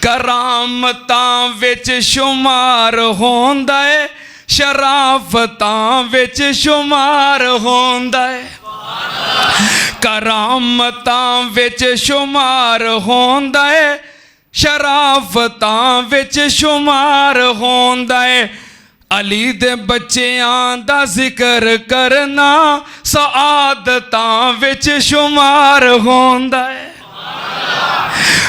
ਕਰਾਮਤਾਂ ਵਿੱਚ ਸ਼ੁਮਾਰ ਹੁੰਦਾ ਏ, ਸ਼ਰਾਫਤਾਂ ਵਿੱਚ ਸ਼ੁਮਾਰ ਹੁੰਦਾ ਏ। ਕਰਾਮਤਾਂ ਵਿੱਚ ਸ਼ੁਮਾਰ ਹੁੰਦਾ ਏ, ਸ਼ਰਾਫਤਾਂ ਵਿੱਚ ਸ਼ੁਮਾਰ ਹੁੰਦਾ ਏ। ਅਲੀ ਦੇ ਬੱਚਿਆਂ ਦਾ ਜ਼ਿਕਰ ਕਰਨਾ ਸਆਦਤਾਂ ਵਿੱਚ ਸ਼ੁਮਾਰ ਹੁੰਦਾ ਏ।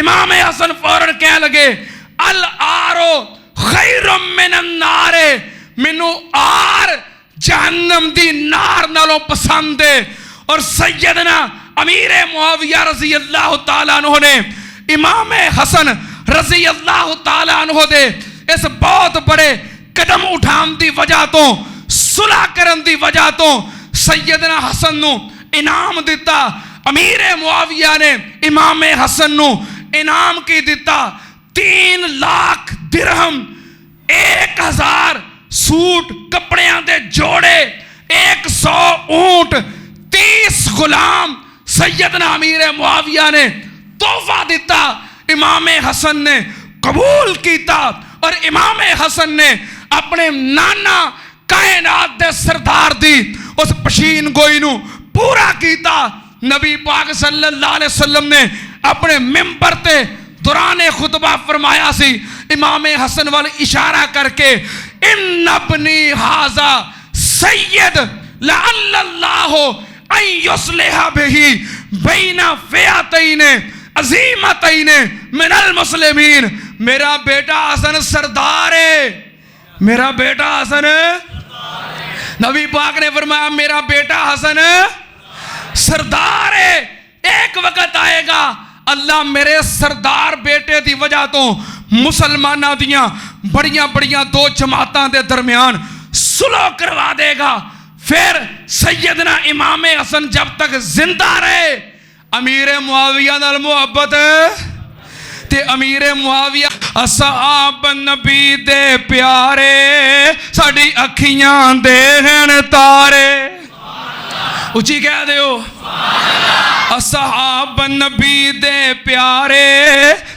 امام حسن فوراً کہہ لگے الآرو خیر من النار، مینو آر جہنم دی نار نالوں پسند ہے۔ اور سیدنا امیر معاویہ رضی اللہ تعالیٰ عنہ نے امام حسن رضی اللہ تعالیٰ عنہ دے اس بہت بڑے قدم اٹھان دی وجہ تو، صلح کرن دی وجہ تو سیدنا حسن نو انعام دیتا۔ امیر معاویہ نے امام حسن نو انعام کی دیتا 3 لاکھ درہم، 1000 سوٹ کپڑیاں دے جوڑے، 100 اونٹ، 30 غلام سیدنا امیر معاویہ نے تحفہ دیتا۔ امام حسن نے قبول کیتا اور امام حسن نے اپنے نانا کائنات دے سردار دی اس پشین گوئی نو پورا کیتا۔ نبی پاک صلی اللہ علیہ وسلم نے اپنے ممبر تے دوران خطبہ فرمایا سی، امام حسن وال اشارہ کر کے ان ابنی ھذا سید لعل اللہ ان یصلح بہ بین فئتین عظیمتین من المسلمین، میرا بیٹا حسن سردار ہے، میرا بیٹا حسن، نبی پاک نے فرمایا میرا بیٹا حسن سردار ہے، ایک وقت آئے گا اللہ میرے سردار بیٹے دی وجہ تو مسلمانہ دیاں بڑیاں بڑیاں 2 جماعتاں دے درمیان صلح کروا دے گا۔ پھر سیدنا امام حسن جب تک زندہ رہے امیر معاویہ نال محبت تے امیر معاویہ اصحاب نبی دے پیارے ساڑی اکھیاں دے ہیں تارے، اچھی کہہ دے ہو اصحاب نبی دے پیارے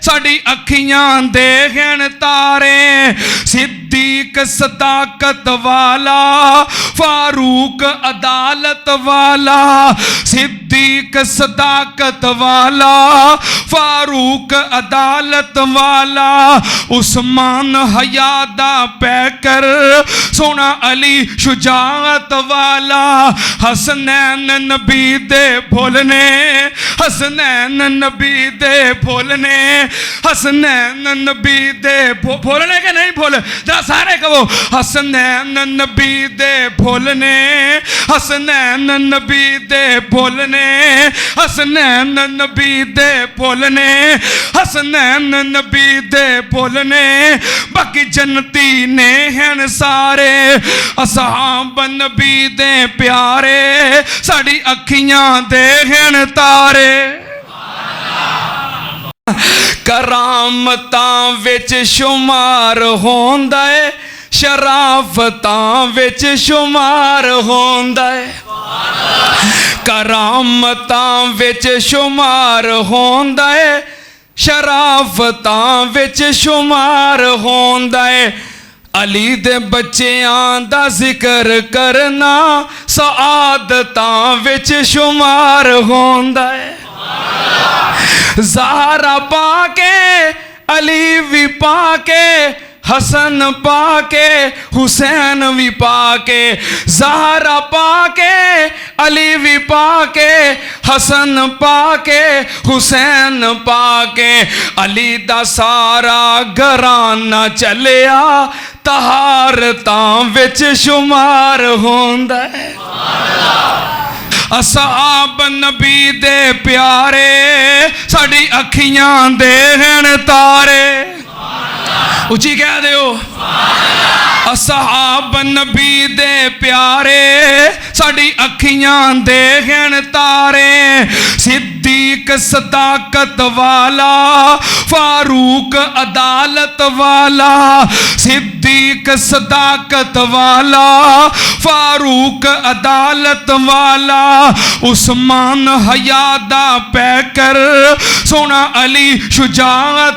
ساڑی اکھیاں دے ہیں تارے، صدیق صداقت والا فاروق عدالت والا، صدیق صداقت والا فاروق عدالت والا، عثمان حیادہ پیکر سونا علی شجاعت والا، حسنین نبی دے بھولنے، حسنین نبی دے بھولنے، حسنین نبی دے بھولنے کے نہیں بھول ذرا سارے کہو حسنین نبی دے بھولنے، حسنین نبی دے بھولنے، حسنین نبی دے بھولنے، حسنین نبی دے بھولنے، باقی جنتی نے ہیں سارے اصحاب نبی دے پیارے ساڑی اکھیاں دے ہیں تارے۔ کرامتاں وچ شمار ہوندا ہے، شرافتاں وچ شمار ہوندا ہے، کرامتاں وچ شمار ہوندا ہے، شرافتاں وچ شمار ہوندا ہے، علی دے بچیاں دا ذکر کرنا سعادتاں وچ شمار ہوندا ہے، زہرا پا کے علی وی پا کے حسن پا کے حسین وی پا کے، زہرا پا کے علی وی پا کے حسن پا کے حسین پا کے، علی دا سارا گھرانہ چلیا طہارتاں وچ شمار ہوندا ہے، اصحاب نبی دے پیارے ساڑی اکھیاں دے ہیں تارے، اچھی کہہ دے ہو اصحاب نبی دے پیارے ساڑی اکھیاں دے ہیں تارے، صدیق صداقت والا فاروق عدالت والا، صدیق صداقت والا فاروق عدالت والا، عثمان حیادہ پیکر سونا علی شجاعت